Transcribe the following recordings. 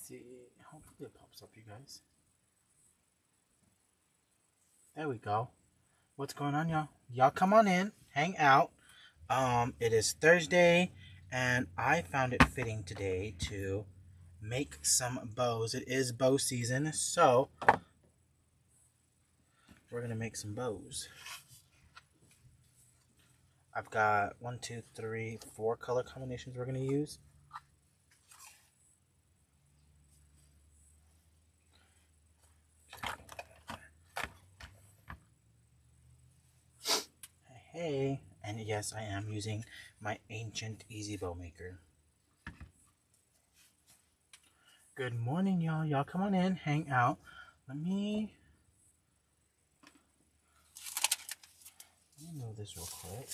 see. Hopefully it pops up, you guys. There we go. What's going on, y'all? Y'all come on in, hang out. It is Thursday, and I found it fitting today to make some bows. It is bow season, so we're gonna make some bows. I've got 1, 2, 3, 4 color combinations we're gonna use. Hey, and yes, I am using my ancient easy bow maker. Good morning, y'all. Y'all come on in, hang out. Let me move this real quick.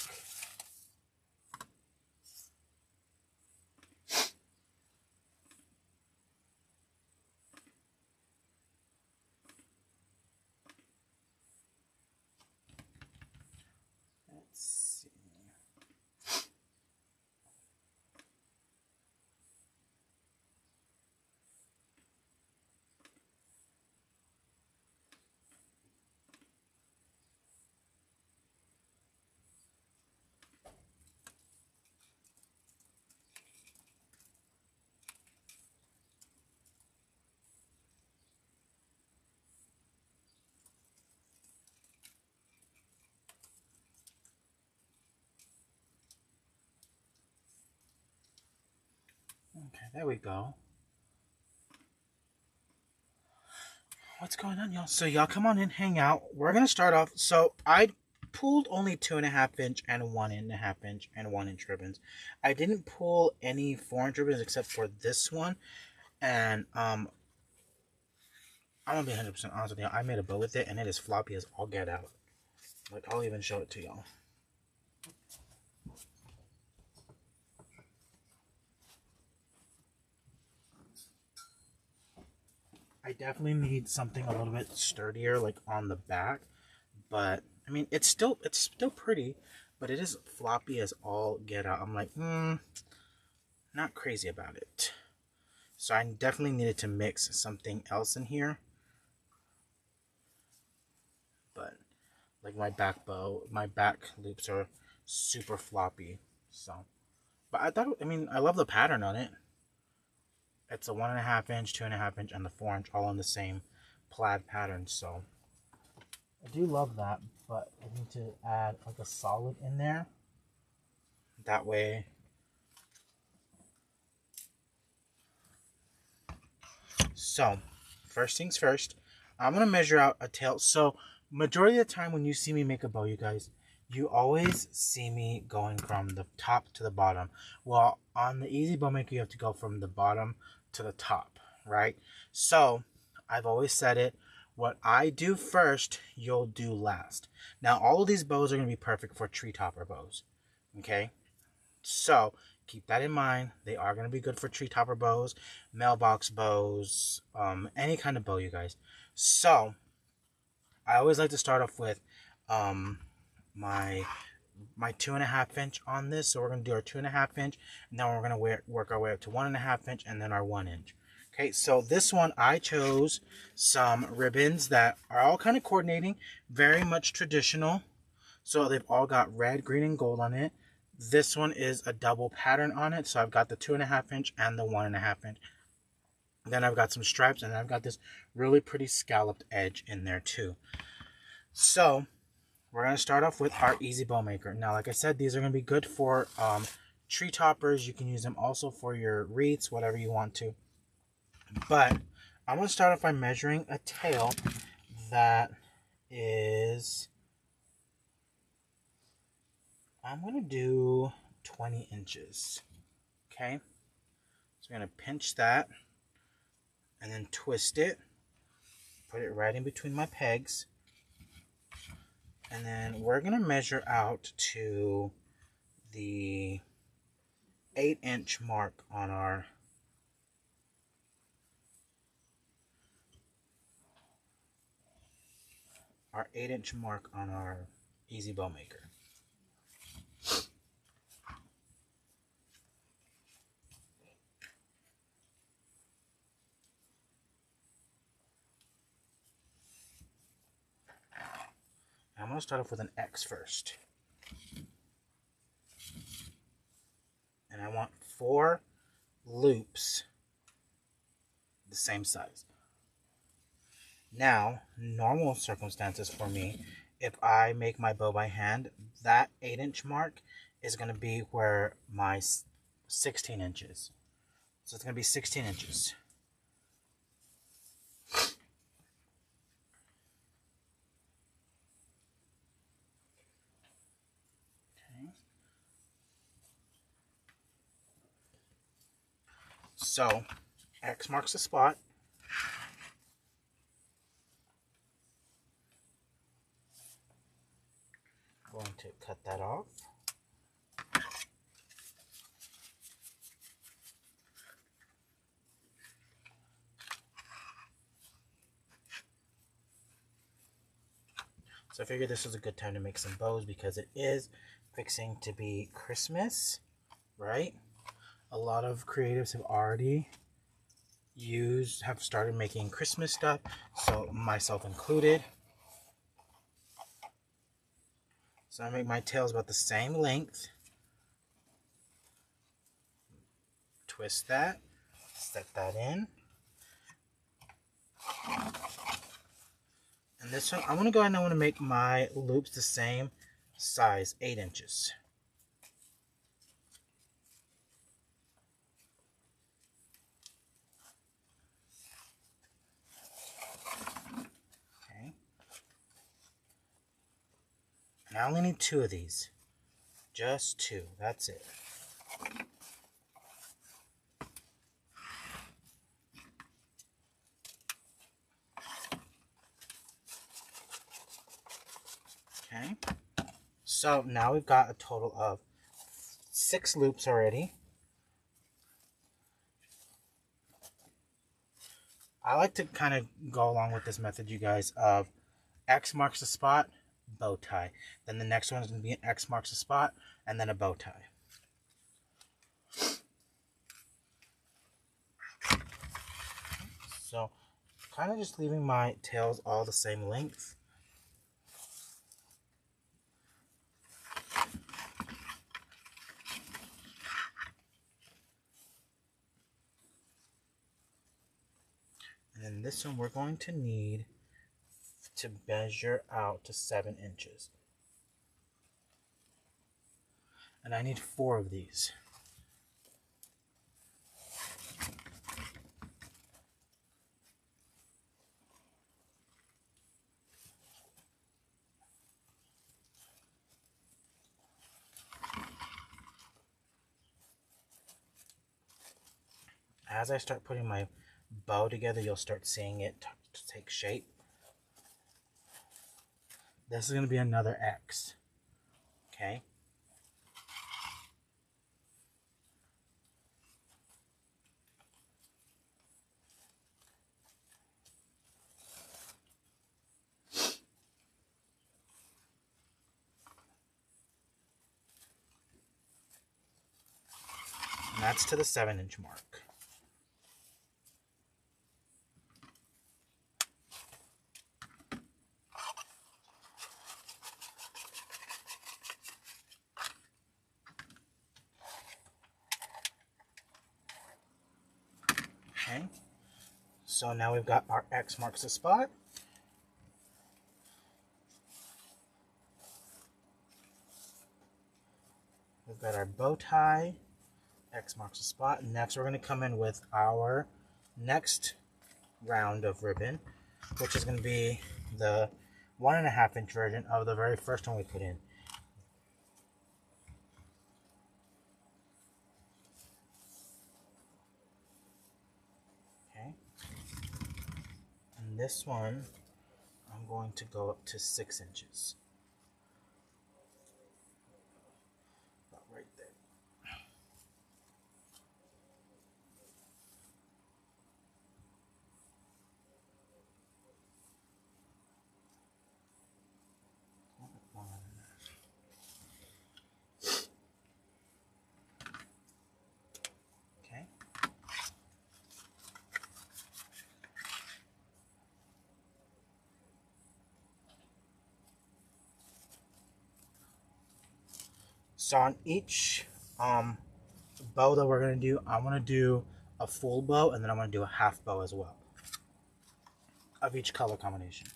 Let's see. Okay, there we go. What's going on, y'all? So y'all come on in, hang out. We're gonna start off. So I pulled only 2.5 inch and 1.5 inch and 1 inch ribbons. I didn't pull any 4-inch ribbons except for this one. And I'm gonna be 100% honest with y'all. I made a bow with it, and it is floppy as all get out. Like, I'll even show it to y'all. I definitely need something a little bit sturdier, like on the back. But I mean, it's still pretty, but it is floppy as all get out. I'm like, not crazy about it. So I definitely needed to mix something else in here. But like my back bow, my back loops are super floppy. So, but I love the pattern on it. It's a 1.5 inch, 2.5 inch, and the 4 inch all on the same plaid pattern. So I do love that, but I need to add like a solid in there. That way. So, first things first, I'm going to measure out a tail. So, majority of the time when you see me make a bow, you guys, you always see me going from the top to the bottom. Well, on the easy bow maker, you have to go from the bottom to the top, right? So, I've always said it. What I do first, you'll do last. Now, all of these bows are going to be perfect for tree topper bows, okay? So, keep that in mind. They are going to be good for tree topper bows, mailbox bows, any kind of bow, you guys. So, I always like to start off with my 2.5 inch on this. So, we're going to do our 2.5 inch, and then we're going to work our way up to 1.5 inch, and then our 1 inch. Okay, so this one, I chose some ribbons that are all kind of coordinating, very much traditional. So, they've all got red, green, and gold on it. This one is a double pattern on it. So I've got the 2.5 inch and the 1.5 inch. Then I've got some stripes, and I've got this really pretty scalloped edge in there too. So we're going to start off with our easy bow maker. Now, like I said, these are going to be good for tree toppers. You can use them also for your wreaths, whatever you want to. But I'm going to start off by measuring a tail that is... I'm going to do 20 inches, okay? So I'm going to pinch that and then twist it, put it right in between my pegs, and then we're going to measure out to the 8-inch mark on our our 8-inch mark on our easy bow maker. going to start off with an X first. And I want 4 loops the same size. Now, normal circumstances for me, if I make my bow by hand, that 8-inch mark is going to be where my 16 inches. So it's going to be 16 inches. Okay. So, X marks the spot. I'm going to cut that off. So I figured this was a good time to make some bows because it is fixing to be Christmas, right? A lot of creatives have already have started making Christmas stuff, so myself included. So I make my tails about the same length. Twist that, set that in. And this one, I want to go ahead and I want to make my loops the same size, 8 inches. Okay. And I only need 2 of these. Just 2. That's it. Okay. So now we've got a total of 6 loops already. I like to kind of go along with this method, you guys, of X marks the spot, bow tie. Then the next one is going to be an X marks the spot, and then a bow tie. So, kind of just leaving my tails all the same length. And then this one we're going to need to measure out to 7 inches. And I need 4 of these. As I start putting my bow together, you'll start seeing it to take shape. This is going to be another X. Okay. And that's to the 7-inch mark. Okay, so now we've got our X marks the spot. We've got our bow tie, X marks the spot. Next, we're going to come in with our next round of ribbon, which is going to be the 1.5-inch version of the very first one we put in. Okay, and this one, I'm going to go up to 6 inches. Right there. Okay. So on each bow that we're going to do, I'm going to do a full bow, and then I'm going to do a half bow as well of each color combination.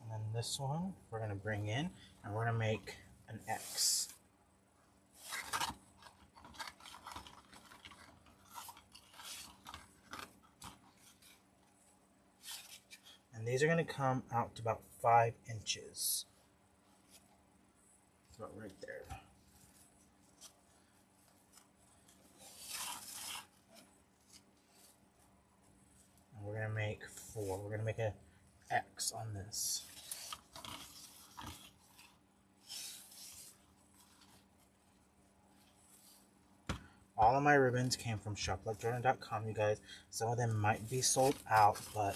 And then this one we're going to bring in, and we're going to make an X. And these are going to come out to about 5 inches. About right there. And we're going to make 4. We're going to make an X on this. All of my ribbons came from shoplikejordan.com, you guys. Some of them might be sold out, but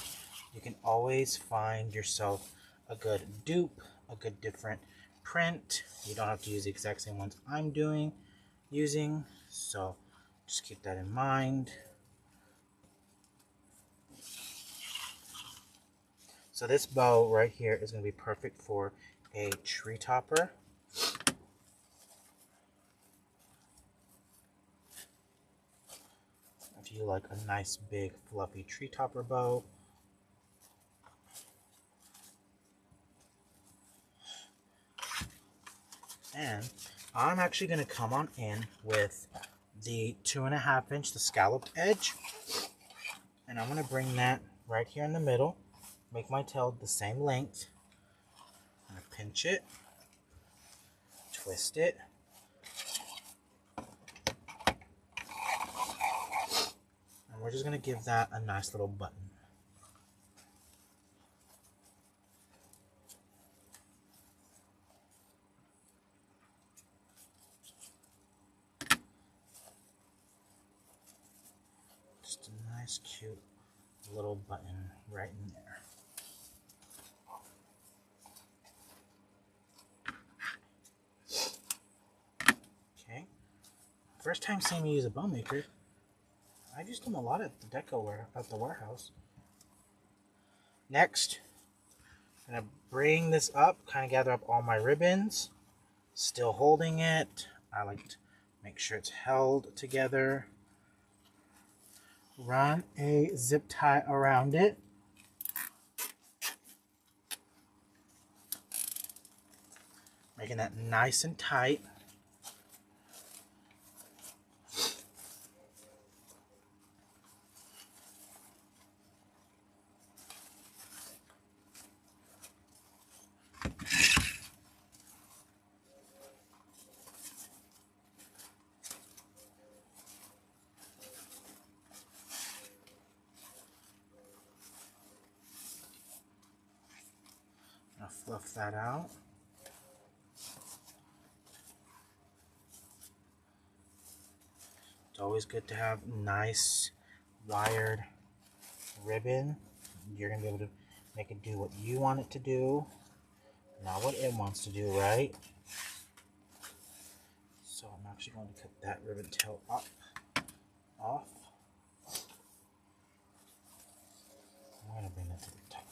you can always find yourself a good dupe, a good different print. You don't have to use the exact same ones I'm using, so just keep that in mind. So this bow right here is going to be perfect for a tree topper. If you like a nice big fluffy tree topper bow. And I'm actually going to come on in with the 2.5 inch, the scalloped edge. And I'm going to bring that right here in the middle. Make my tail the same length. I'm going to pinch it, twist it, and we're just going to give that a nice little button. Just a nice cute little button right in there. Okay, first time seeing me use a bow maker. I've used them a lot at the at the warehouse. Next, I'm gonna bring this up, kind of gather up all my ribbons, still holding it. I like to make sure it's held together. Run a zip tie around it. Making that nice and tight. I'll fluff that out. It's always good to have nice wired ribbon. You're going to be able to make it do what you want it to do, not what it wants to do, right? So I'm actually going to cut that ribbon tail off. I'm going to bring that to the top.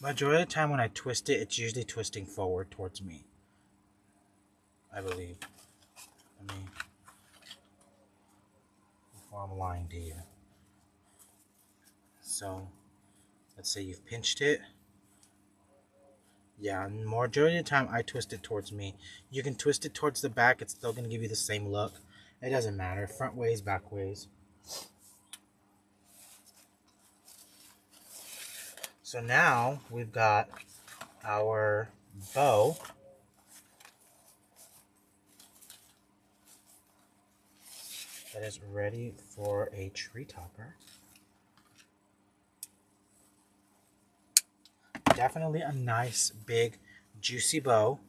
Majority of the time when I twist it, it's usually twisting forward towards me, I believe. I mean, before I'm lying to you. So, let's say you've pinched it. Yeah, majority of the time I twist it towards me. You can twist it towards the back, it's still going to give you the same look. It doesn't matter, front ways, back ways. So now we've got our bow. That is ready for a tree topper. Definitely a nice, big, juicy bow.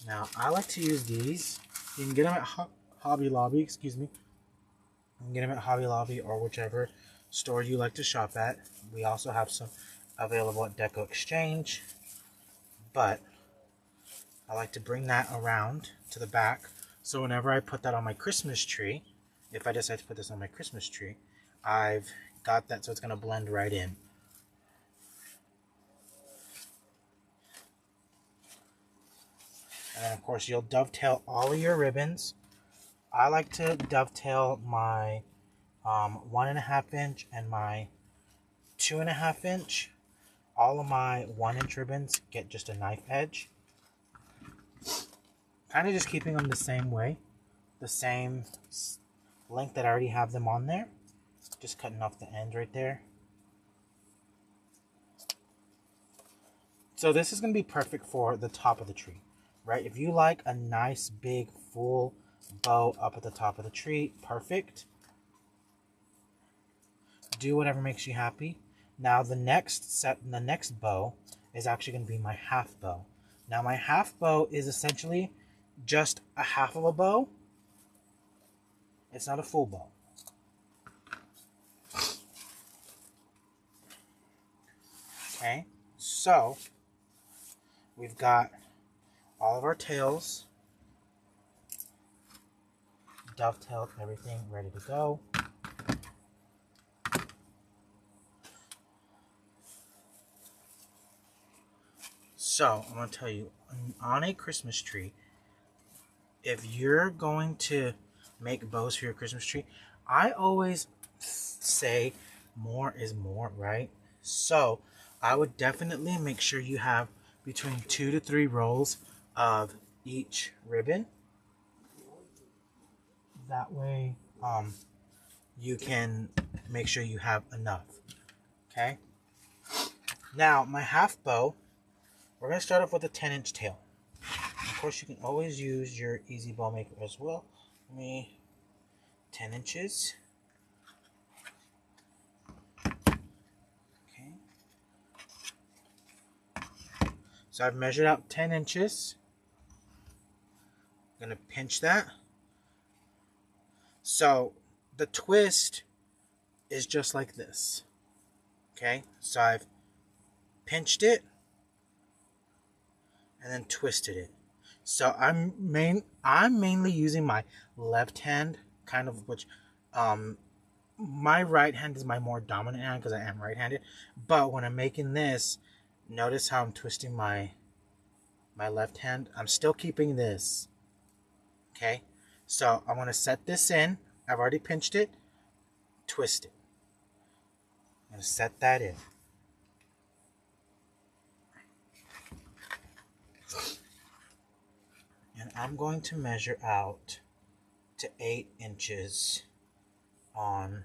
Now, I like to use these. You can get them at Hobby Lobby, excuse me. You can get them at Hobby Lobby or whichever store you like to shop at. We also have some available at DecoExchange. But I like to bring that around to the back. So whenever I put that on my Christmas tree, if I decide to put this on my Christmas tree, I've got that so it's going to blend right in. And then of course you'll dovetail all of your ribbons. I like to dovetail my 1.5 inch and my 2.5 inch. All of my 1 inch ribbons get just a knife edge. Kind of just keeping them the same way, the same length that I already have them on there. Just cutting off the end right there. So this is going to be perfect for the top of the tree, right? If you like a nice big full bow up at the top of the tree, perfect. Do whatever makes you happy. Now the next bow is actually going to be my half bow. Now my half bow is essentially just a half of a bow. It's not a full bow. Okay, so we've got all of our tails dovetailed, everything ready to go. So I'm going to tell you, on a Christmas tree, if you're going to make bows for your Christmas tree, I always say more is more, right? So I would definitely make sure you have between 2 to 3 rolls of each ribbon. That way you can make sure you have enough. Okay. Now my half bow, we're going to start off with a 10-inch tail. Of course, you can always use your easy bow maker as well. 10 inches. Okay. So I've measured out 10 inches. I'm going to pinch that. So the twist is just like this. Okay. So I've pinched it and then twisted it. So I'm mainly using my left hand, kind of, which my right hand is my more dominant hand because I am right-handed. But when I'm making this, notice how I'm twisting my left hand. I'm still keeping this. Okay, so I'm going to set this in. I've already pinched it, twist it. I'm going to set that in. And I'm going to measure out to 8 inches on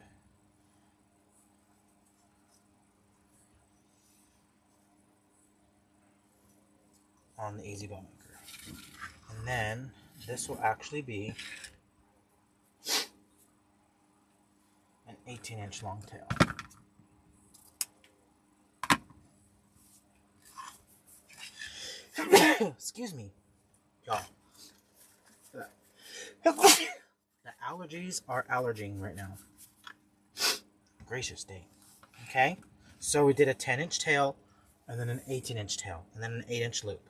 the Easy Bow Maker. And then this will actually be an 18-inch long tail. Excuse me, y'all. The allergies are allerging right now. Gracious day. Okay, so we did a 10-inch tail, and then an 18-inch tail, and then an 8-inch loop.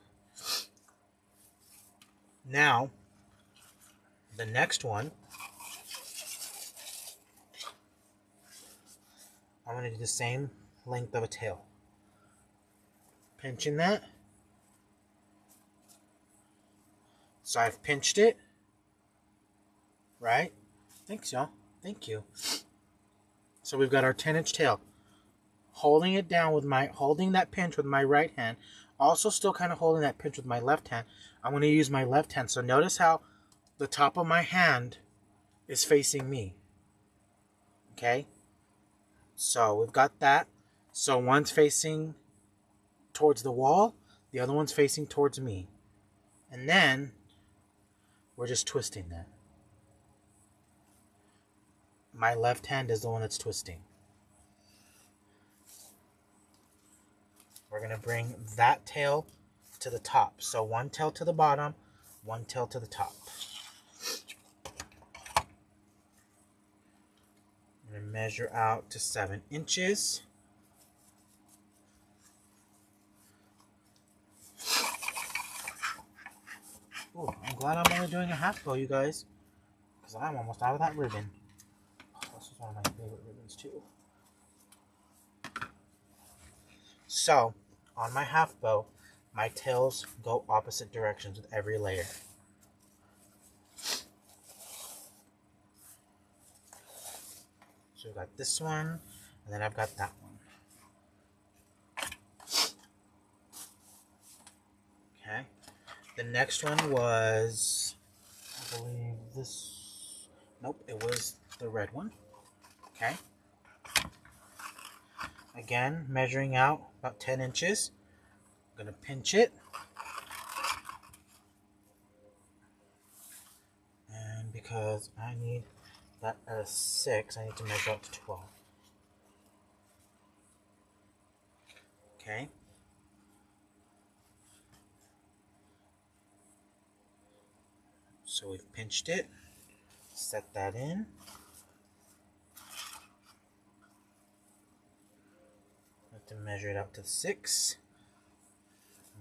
Now, the next one, I'm going to do the same length of a tail. Pinching that. So I've pinched it. Right? Thanks, y'all. Thank you. So we've got our 10-inch tail. Holding it down with holding that pinch with my right hand. Also still kind of holding that pinch with my left hand. I'm going to use my left hand. So notice how the top of my hand is facing me. Okay? So we've got that. So one's facing towards the wall. The other one's facing towards me. And then we're just twisting that. My left hand is the one that's twisting. We're going to bring that tail to the top. So one tail to the bottom, one tail to the top. I'm going to measure out to 7 inches. Ooh, I'm glad I'm only doing a half bow, you guys, because I'm almost out of that ribbon. one of my favorite ribbons too. So, on my half bow, my tails go opposite directions with every layer. So we've got this one, and then I've got that one. Okay. The next one was, I believe this, nope, it was the red one. Okay. Again, measuring out about 10 inches. I'm going to pinch it. And because I need that at a 6, I need to measure out to 12. Okay. So we've pinched it. Set that in. I have to measure it out to 6.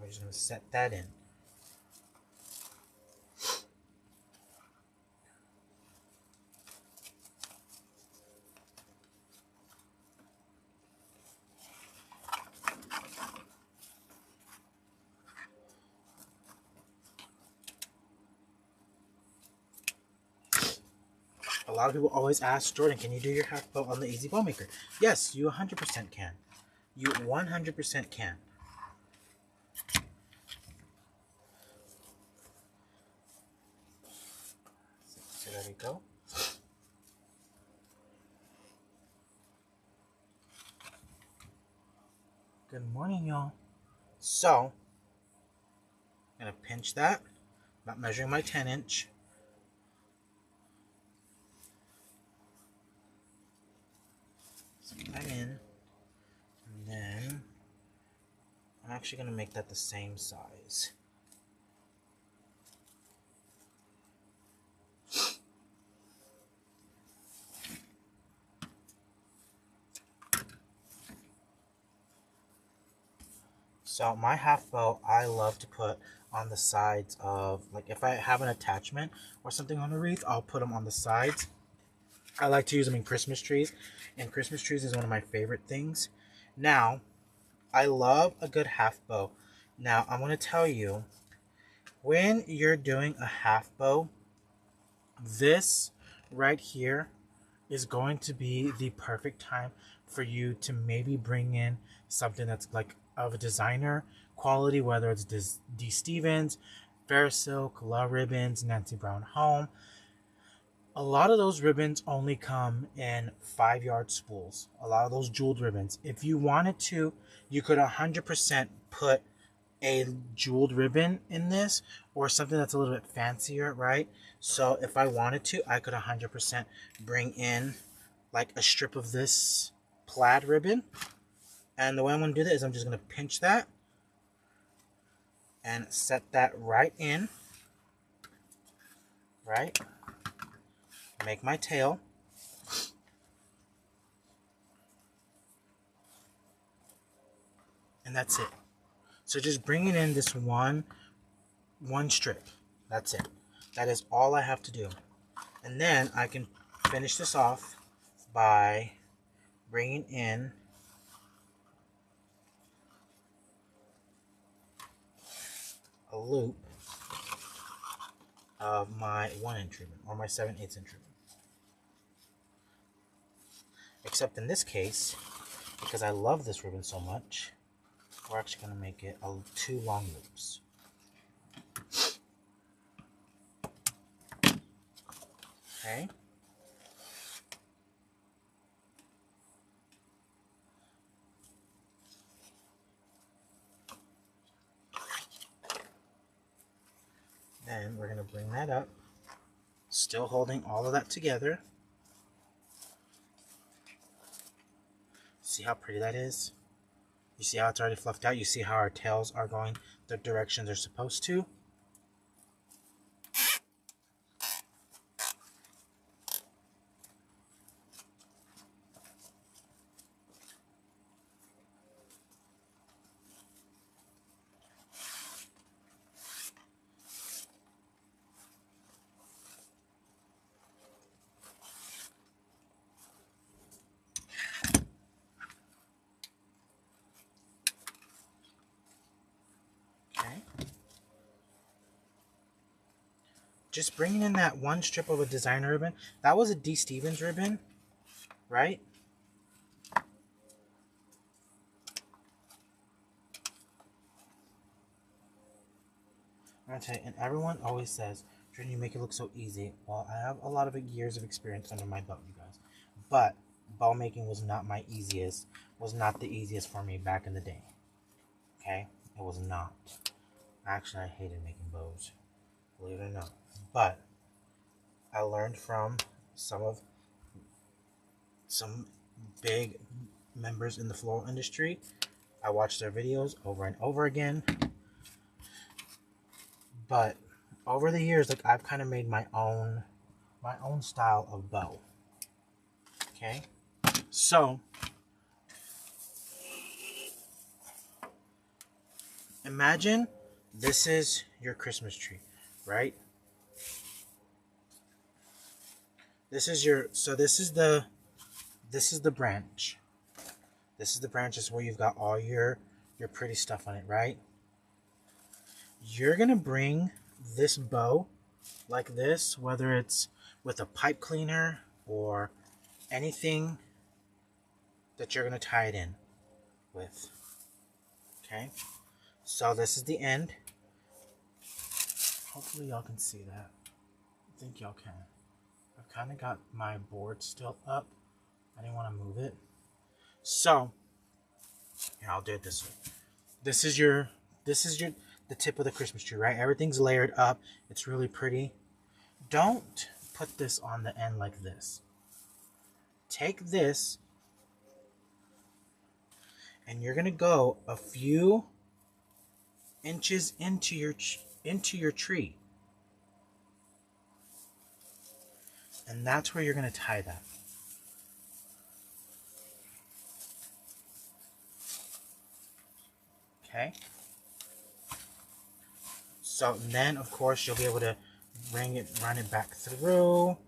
We're just going to set that in. A lot of people always ask, Jordan, can you do your half bow on the Easy Bow Maker? Yes, you 100% can. You 100% can. So there we go. Good morning, y'all. So, I'm going to pinch that. Not measuring my 10-inch. Set that in. And then, I'm actually going to make that the same size. So my half bow, I love to put on the sides of, like if I have an attachment or something on a wreath, I'll put them on the sides. I like to use them in Christmas trees, and Christmas trees is one of my favorite things. Now, I love a good half bow. Now, I'm going to tell you, when you're doing a half bow, this right here is going to be the perfect time for you to maybe bring in something that's like of a designer quality, whether it's D. Stevens, Fair Silk, La Ribbons, Nancy Brown Home. A lot of those ribbons only come in 5-yard spools. A lot of those jeweled ribbons. If you wanted to, you could 100% put a jeweled ribbon in this, or something that's a little bit fancier, right? So if I wanted to, I could 100% bring in like a strip of this plaid ribbon. And the way I'm going to do that is I'm just going to pinch that and set that right in, right? Make my tail. And that's it. So just bringing in this one strip. That's it. That is all I have to do. And then I can finish this off by bringing in a loop of my 1-inch ribbon or my 7/8 inch ribbon. Except in this case, because I love this ribbon so much, we're actually going to make it 2 long loops. Okay. Then we're going to bring that up, still holding all of that together. See how pretty that is? You see how it's already fluffed out? You see how our tails are going the direction they're supposed to? just bringing in that one strip of a designer ribbon. That was a D. Stevens ribbon, right? I'm gonna tell you, and everyone always says, Jordan, you make it look so easy. Well, I have a lot of years of experience under my belt, you guys. But bow making was not the easiest for me back in the day. Okay? It was not. Actually, I hated making bows, believe it or not. But I learned from some big members in the floral industry. I watched their videos over and over again. But over the years, like, I've kind of made my own style of bow. Okay? So imagine this is your Christmas tree, right? This is the branch. This is the branches where you've got all your pretty stuff on it, right? You're gonna bring this bow like this, whether it's with a pipe cleaner or anything that you're gonna tie it in with. Okay? So this is the end. Hopefully y'all can see that. I think y'all can. I've kind of got my board still up. I didn't want to move it. So, here, I'll do it this way. This is the tip of the Christmas tree, right? Everything's layered up. It's really pretty. Don't put this on the end like this. Take this, and you're gonna go a few inches into your tree, and that's where you're gonna tie that. Okay. So then, of course, you'll be able to run it back through.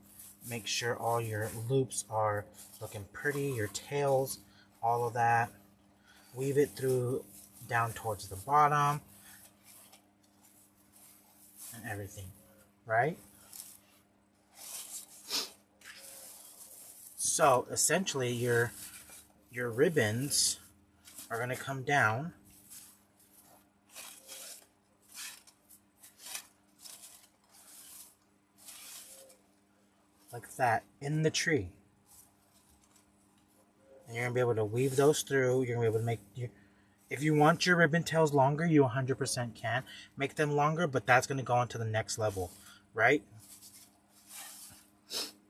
Make sure all your loops are looking pretty. Your tails, all of that. Weave it through down towards the bottom. And everything, right? So essentially your ribbons are going to come down like that in the tree. And you're going to be able to weave those through. You're going to be able to make if you want your ribbon tails longer, you 100% can make them longer, but that's going to go on to the next level, right?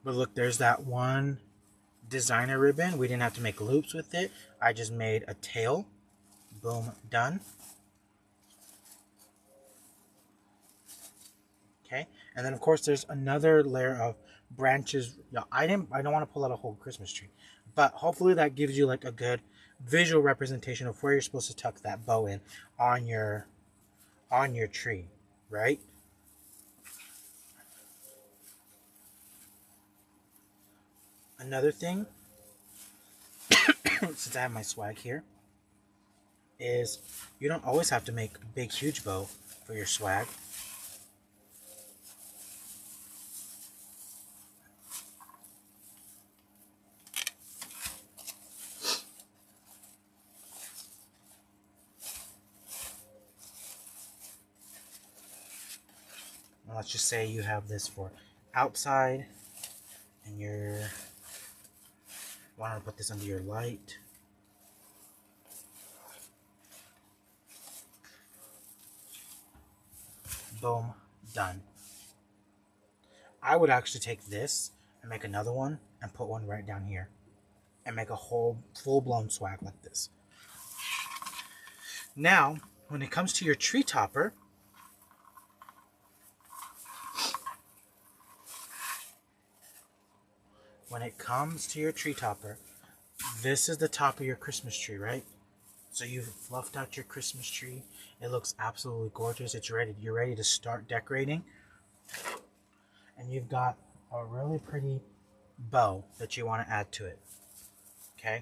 But look, there's that one designer ribbon. We didn't have to make loops with it. I just made a tail. Boom, done. Okay, and then of course there's another layer of branches. I don't want to pull out a whole Christmas tree, but hopefully that gives you like a good visual representation of where you're supposed to tuck that bow in on your tree, right? Another thing, since I have my swag here, is you don't always have to make a big huge bow for your swag. Let's just say you have this for outside and you're wanting to put this under your light. Boom, done. I would actually take this and make another one and put one right down here and make a whole full-blown swag like this. Now, when it comes to your tree topper, this is the top of your Christmas tree, right? So you've fluffed out your Christmas tree. It looks absolutely gorgeous. It's ready. You're ready to start decorating. And you've got a really pretty bow that you want to add to it. Okay?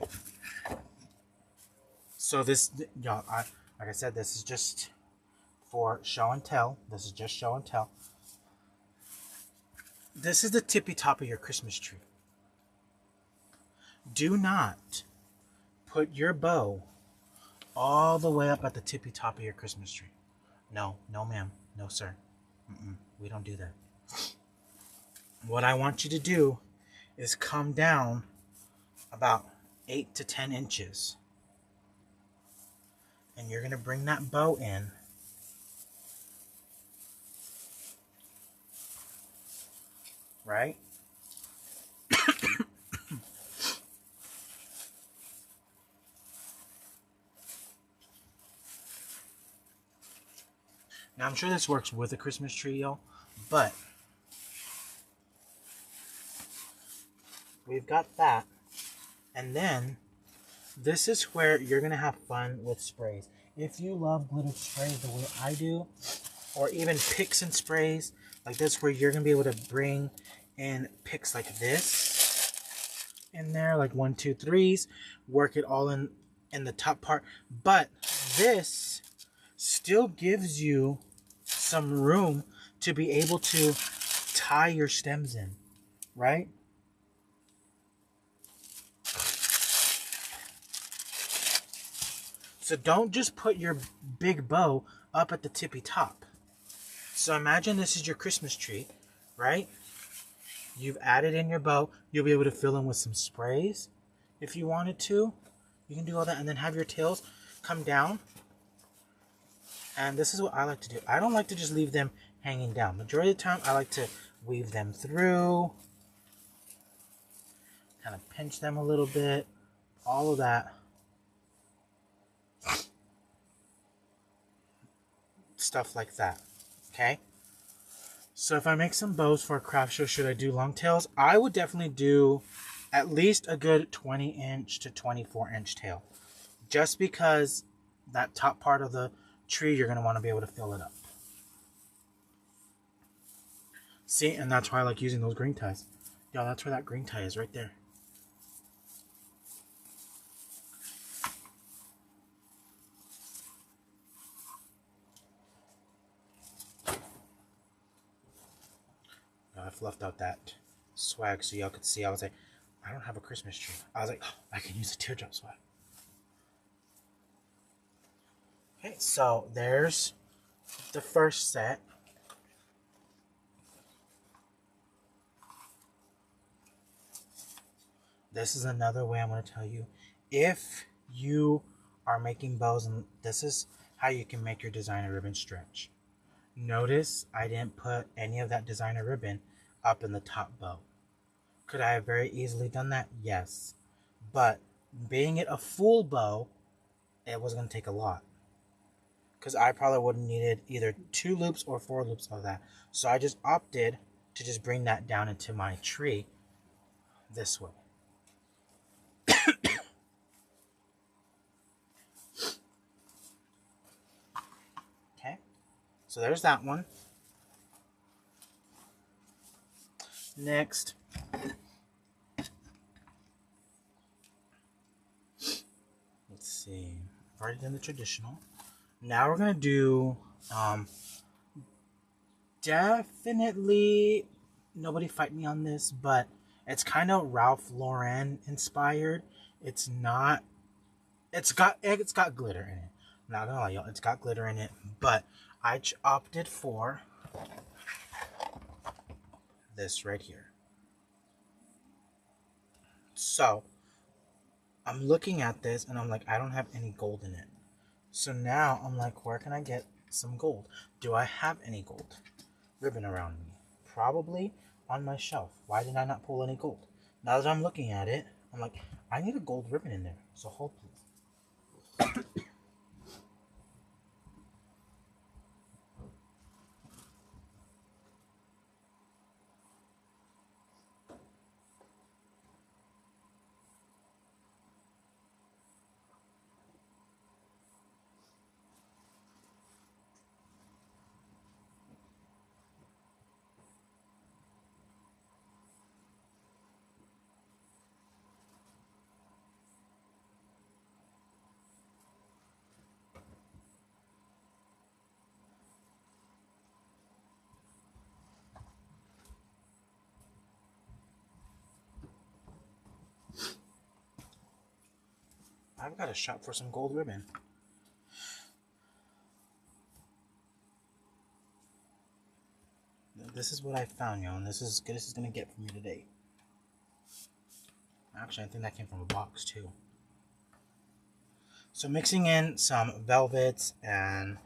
So this, y'all, like I said, this is just for show and tell. This is just show and tell. This is the tippy top of your Christmas tree. Do not put your bow all the way up at the tippy top of your Christmas tree. No, no ma'am, no sir. We don't do that. What I want you to do is come down about 8 to 10 inches. And you're going to bring that bow in. Right? Now I'm sure this works with a Christmas tree, y'all, but we've got that. And then this is where you're going to have fun with sprays. If you love glittered sprays the way I do, or even picks and sprays like this, where you're going to be able to bring in picks like this in there, like 1, 2, 3s, work it all in the top part. But this still gives you some room to be able to tie your stems in, right? So don't just put your big bow up at the tippy top. So imagine this is your Christmas tree, right? You've added in your bow. You'll be able to fill in with some sprays if you wanted to. You can do all that and then have your tails come down. And this is what I like to do. I don't like to just leave them hanging down. Majority of the time, I like to weave them through. Kind of pinch them a little bit. All of that. Stuff like that. Okay? So if I make some bows for a craft show, should I do long tails? I would definitely do at least a good 20-inch to 24-inch tail. Just because that top part of the tree, you're going to want to be able to fill it up. See, and that's why I like using those green ties. Y'all, that's where that green tie is, right there. I fluffed out that swag so y'all could see. I was like, I don't have a Christmas tree. I was like, oh, I can use a teardrop swag. Okay, so there's the first set. This is another way I'm going to tell you. If you are making bows, and this is how you can make your designer ribbon stretch. Notice I didn't put any of that designer ribbon up in the top bow. Could I have very easily done that? Yes. But being it a full bow, it was going to take a lot. Because I probably would have needed either 2 loops or 4 loops of that. So I just opted to just bring that down into my tree this way. Okay, so there's that one. Next, let's see. I've already done the traditional. Now we're gonna do definitely, nobody fight me on this, but it's kind of Ralph Lauren inspired. It's not. It's got glitter in it. I'm not gonna lie, y'all. It's got glitter in it, but I opted for this right here. So I'm looking at this and I'm like, I don't have any gold in it. So now I'm like, where can I get some gold? Do I have any gold ribbon around me? Probably on my shelf. Why did I not pull any gold? Now that I'm looking at it, I'm like, I need a gold ribbon in there. So hold please. I've got to shop for some gold ribbon. This is what I found, y'all, and this is good as it's gonna get for me today. Actually, I think that came from a box too. So mixing in some velvets and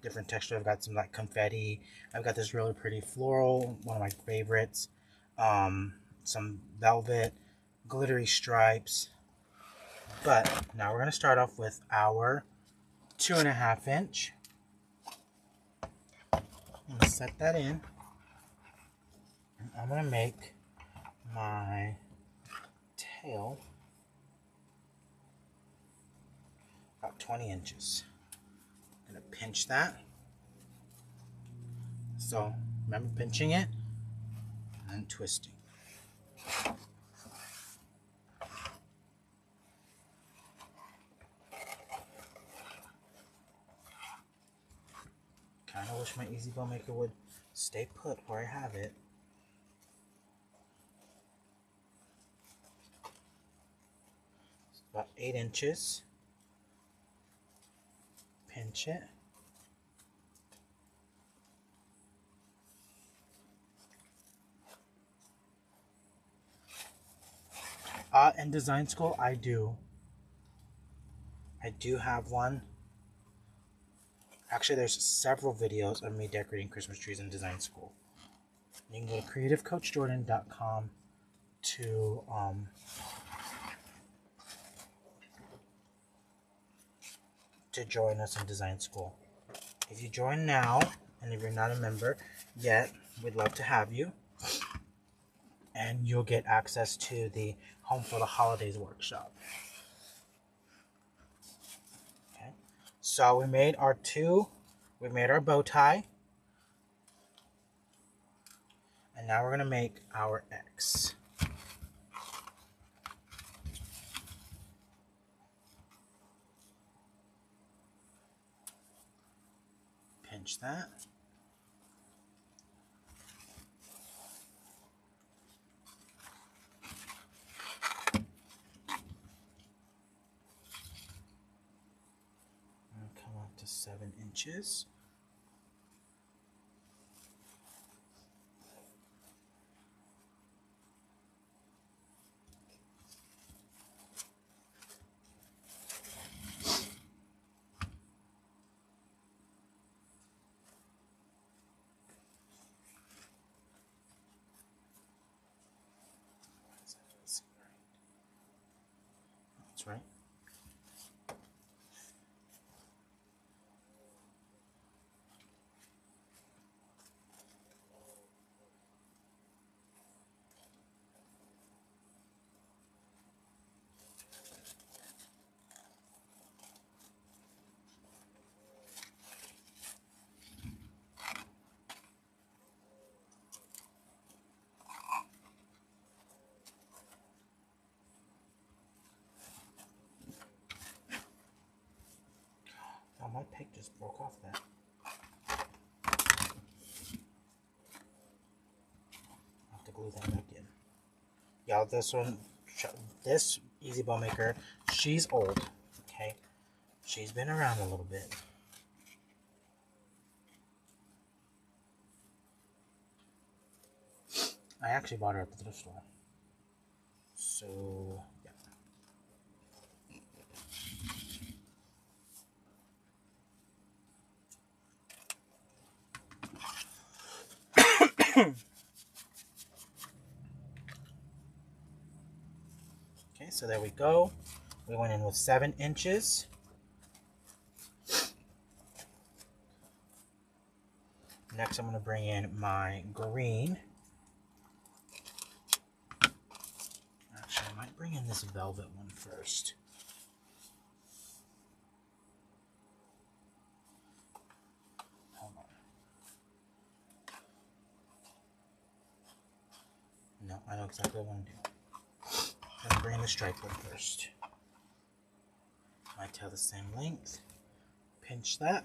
different texture. I've got some like confetti. I've got this really pretty floral, one of my favorites. Some velvet, glittery stripes. But now we're gonna start off with our 2.5 inch. I'm gonna set that in. And I'm gonna make my tail about 20 inches. I'm gonna pinch that. So remember pinching it and twisting. Kind of wish my Easy Bow Maker would stay put where I have it. It's about 8 inches. Pinch it. In design school, I do have one. Actually, there's several videos of me decorating Christmas trees in design school. You can go to creativecoachjordan.com to join us in design school. If you join now, and if you're not a member yet, we'd love to have you. And you'll get access to the Home for the Holidays workshop. Okay, so we made our bow tie. And now we're gonna make our X. Pinch that. Come up to 7 inches. That's right. Oh, my peg just broke off that. I'll have to glue that back in. Y'all, this Easy Bow Maker, she's old, okay? She's been around a little bit. I actually bought her at the thrift store. So, yeah. Okay, so there we go. We went in with 7 inches. Next, I'm going to bring in my green. Actually, I might bring in this velvet one first. Hold on. No, I know exactly what I want to do. I'm going to bring in the stripe one first. My tail the same length. Pinch that.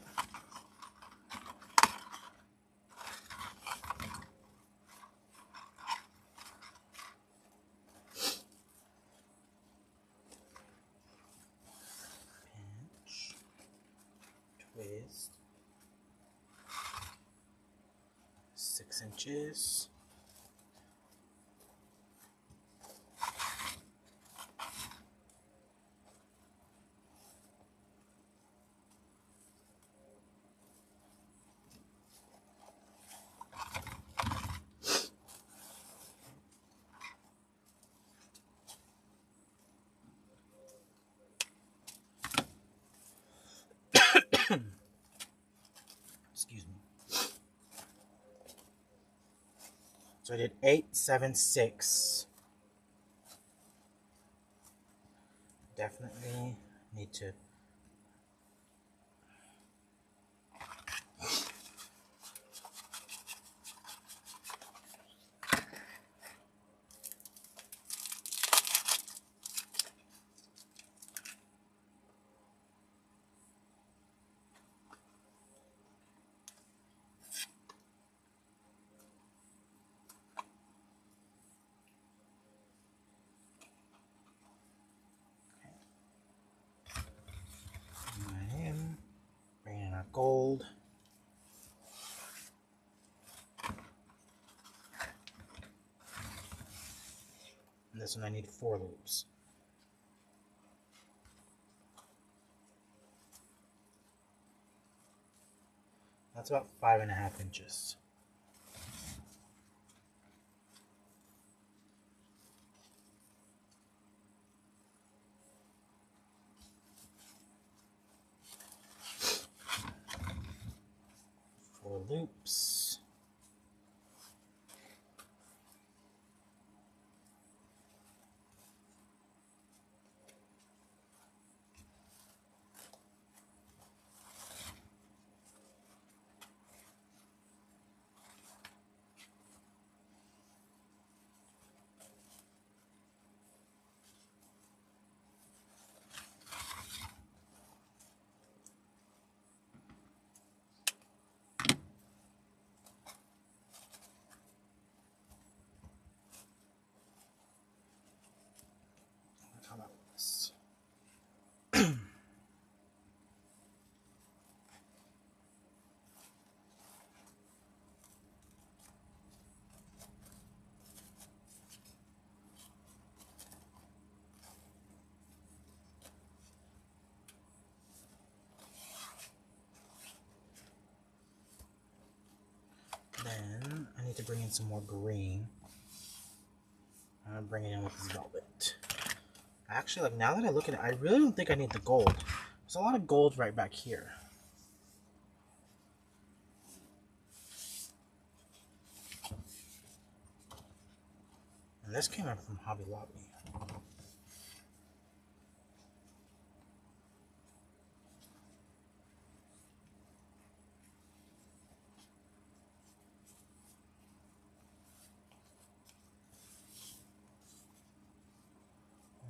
inches. Excuse me. So I did 8, 7, 6. Definitely need to bring in our gold. And this one I need 4 loops. That's about 5.5 inches. Four loops. How about this? Then I need to bring in some more green. I'm gonna bring it in with this velvet. Actually, like now that I look at it, I really don't think I need the gold. There's a lot of gold right back here. And this came out from Hobby Lobby.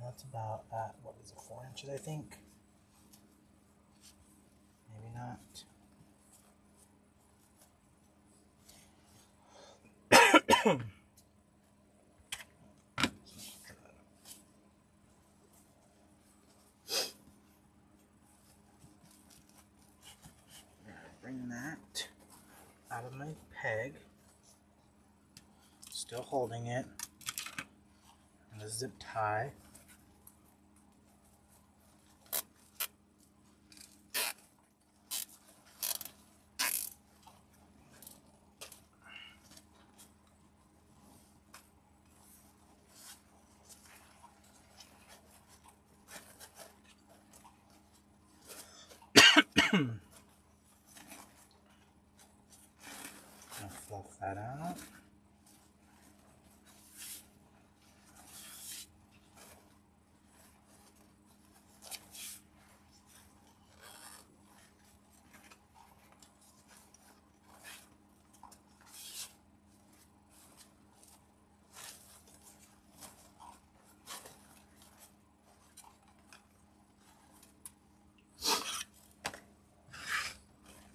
That's about at, what is it, 4 inches, I think? Maybe not. Bring that out of my peg. Still holding it. And a zip tie. I'll fluff that out.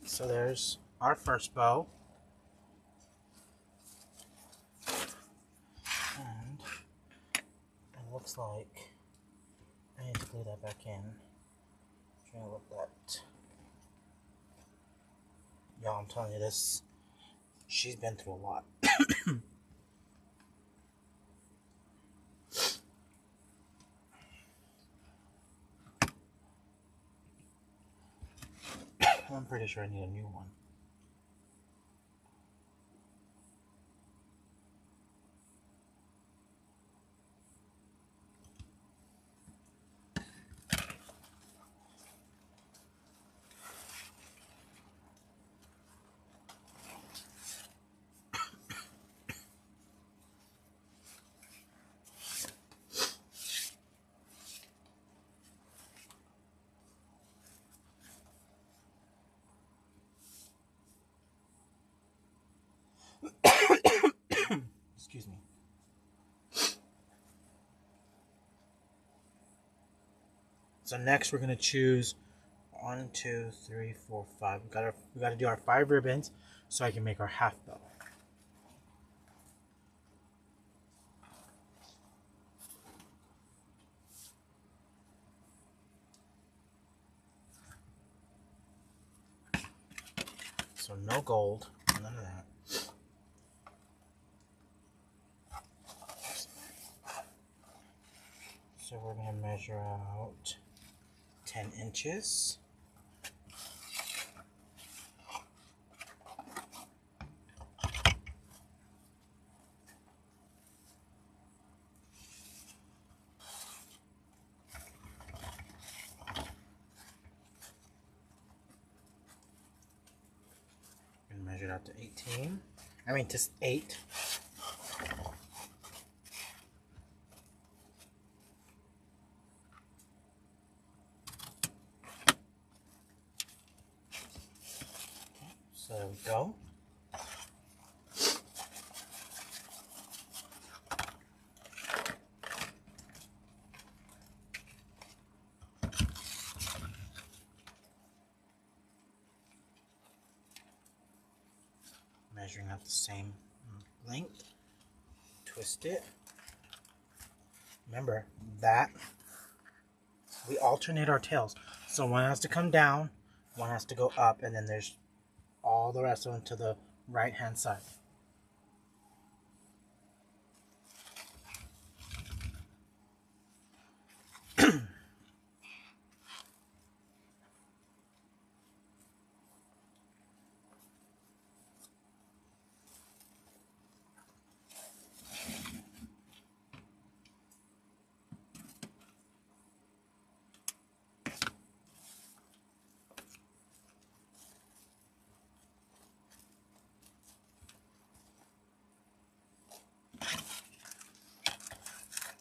So there's our first bow. And it looks like I need to glue that back in. Trying to look that. Y'all, I'm telling you, this She's been through a lot. I'm pretty sure I need a new one. Excuse me. So next we're gonna choose 1, 2, 3, 4, 5. We gotta do our 5 ribbons so I can make our half bow. So no gold, none of that. So we're gonna measure out 10 inches. And measure it out to 18. I mean to 8. So there we go. Measuring out the same length. Twist it. Remember that we alternate our tails. So one has to come down, one has to go up, and then there's all the rest of them to the right hand side.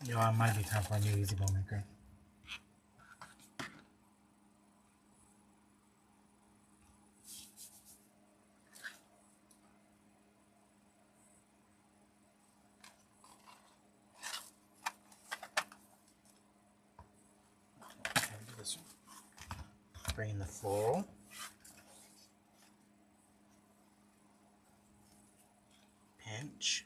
Yo, it might be time for a new easy bow maker. Do this one. Bring in the floral. Pinch.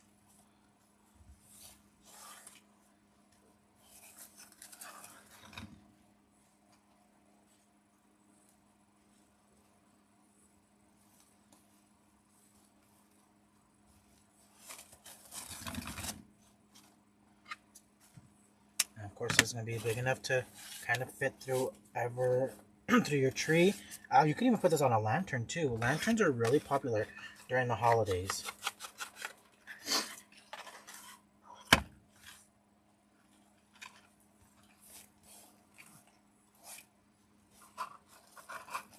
And of course, it's going to be big enough to kind of fit through through your tree. You can even put this on a lantern too. Lanterns are really popular during the holidays.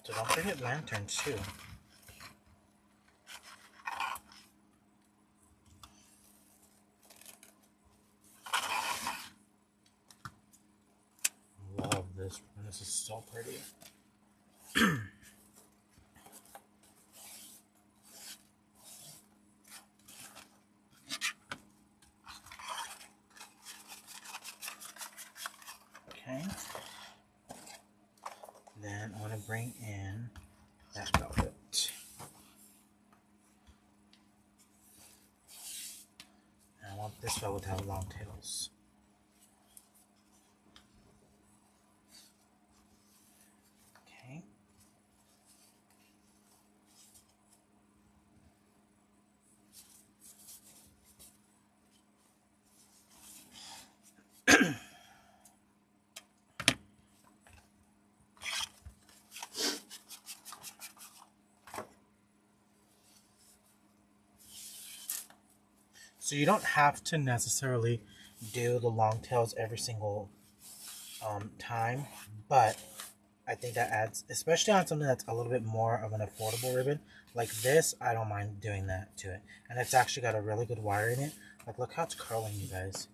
So don't forget lanterns too. Love this one. This is so pretty. Okay. Then I want to bring in that velvet. And I want this velvet to have long tails. Okay. So you don't have to necessarily do the long tails every single time, but I think that adds, especially on something that's a little bit more of an affordable ribbon like this, I don't mind doing that to it. And it's actually got a really good wire in it. Like, look how it's curling, you guys.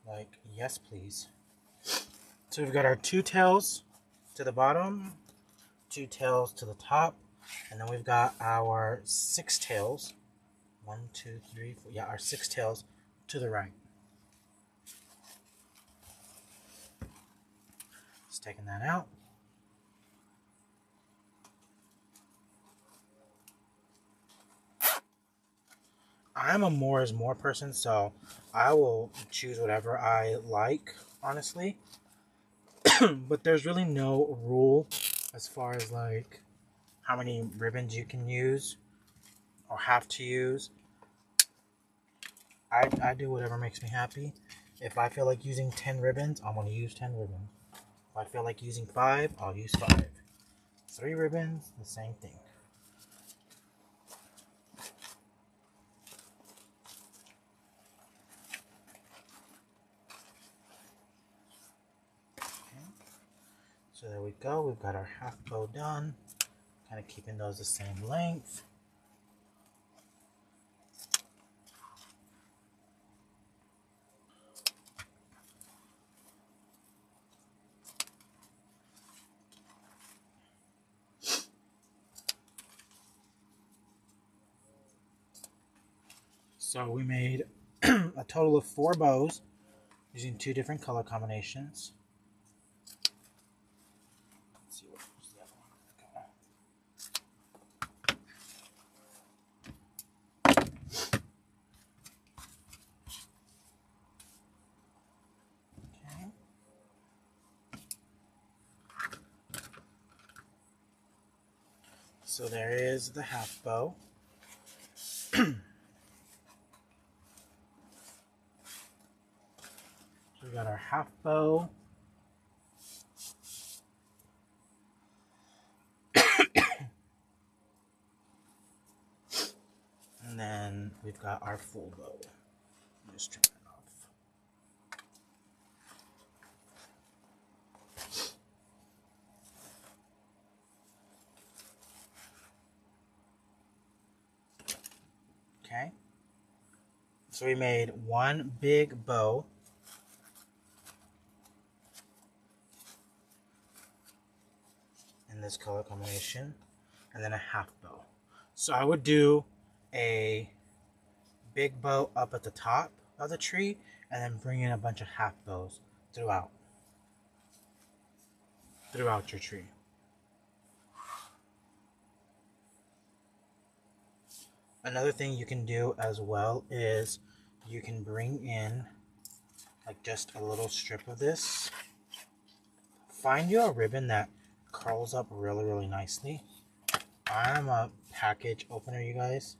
Like, yes please. So we've got our 2 tails to the bottom, 2 tails to the top, and then we've got our 6 tails. 1, 2, 3, 4. Yeah, our 6 tails to the right. Just taking that out. I'm a more is more person, so I will choose whatever I like, honestly. But there's really no rule as far as like how many ribbons you can use or have to use. I do whatever makes me happy. If I feel like using 10 ribbons, I'm going to use 10 ribbons. If I feel like using 5, I'll use 5. 3 ribbons, the same thing. So there we go. We've got our half bow done. Kind of keeping those the same length. So we made a total of 4 bows using 2 different color combinations. Let's see where's the other one. Okay. So there is the half bow. So we got our half bow. And then we've got our full bow. Just trim it off. Okay. So we made 1 big bow. In this color combination. And then a half bow. So I would do a big bow up at the top of the tree and then bring in a bunch of half bows throughout your tree. Another thing you can do as well is you can bring in like just a little strip of this. Find you a ribbon that curls up really nicely. I'm a package opener, you guys.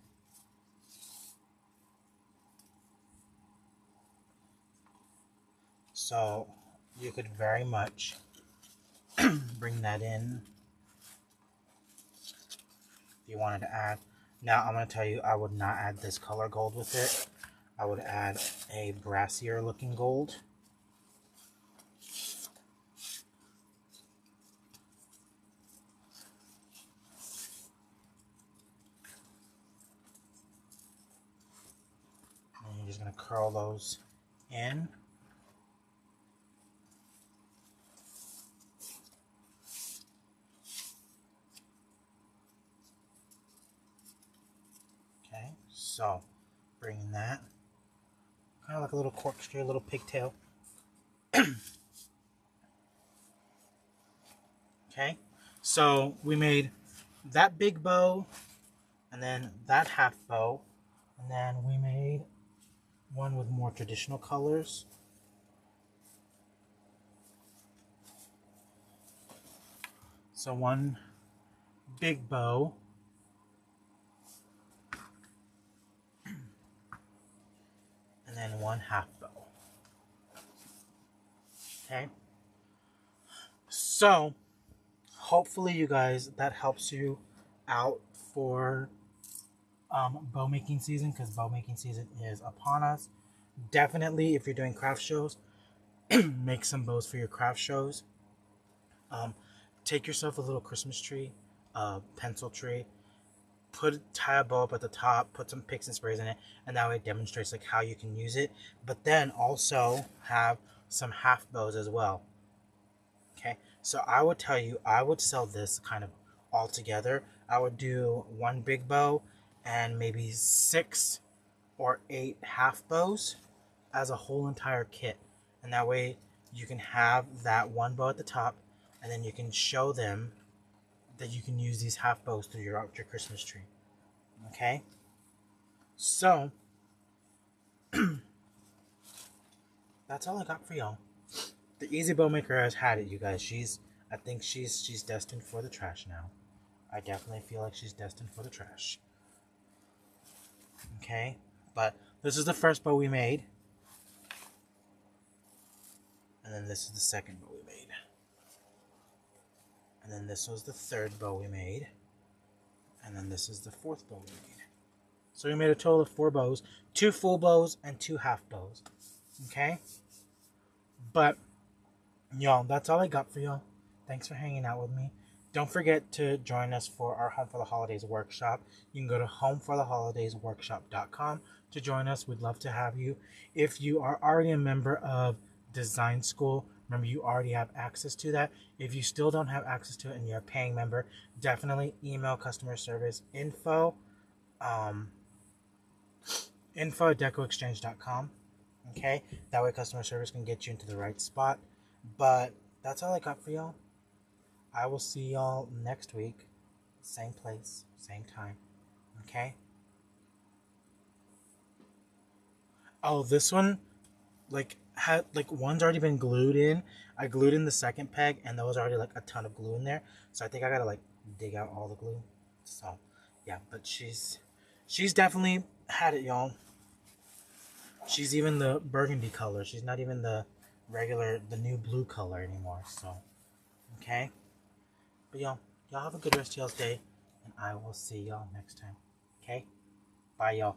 So you could very much bring that in if you wanted to add. Now I'm going to tell you, I would not add this color gold with it. I would add a brassier looking gold. And you're just going to curl those in. Okay, so bringing that, kind of like a little corkscrew, a little pigtail. Okay, so we made that big bow, and then that half bow, and then we made one with more traditional colors. So 1 big bow, and then 1 half bow. Okay, so hopefully you guys, that helps you out for bow making season, because bow making season is upon us. Definitely, if you're doing craft shows, make some bows for your craft shows. Um, take yourself a little Christmas tree, pencil tree, tie a bow up at the top, put some picks and sprays in it, and that way it demonstrates like how you can use it. But then also have some half bows as well. Okay, so I would tell you, I would sell this kind of all together. I would do one big bow and maybe 6 or 8 half bows as a whole entire kit, and that way you can have that one bow at the top, and then you can show them that you can use these half bows throughout your Christmas tree. Okay, so that's all I got for y'all. The Easy Bow Maker has had it, you guys. I think she's destined for the trash now. I definitely feel like she's destined for the trash. Okay, but this is the first bow we made, and then this is the second bow we made, and then this was the third bow we made, and then this is the fourth bow we made. So we made a total of 4 bows, 2 full bows and 2 half bows. Okay, but y'all, that's all I got for y'all. Thanks for hanging out with me. Don't forget to join us for our Home for the Holidays workshop. You can go to homefortheholidaysworkshop.com to join us. We'd love to have you. If you are already a member of Design School, remember you already have access to that. If you still don't have access to it and you're a paying member, definitely email customer service info at DecoExchange.com. Okay, that way customer service can get you into the right spot. But that's all I got for y'all. I will see y'all next week. Same place, same time. Okay? Oh, this one, one's already been glued in. I glued in the second peg, and there was already like a ton of glue in there. So I think I gotta like dig out all the glue. So yeah, but she's definitely had it, y'all. She's even the burgundy color. She's not even the new blue color anymore. So okay. But y'all have a good rest of y'all's day, and I will see y'all next time. Okay? Bye, y'all.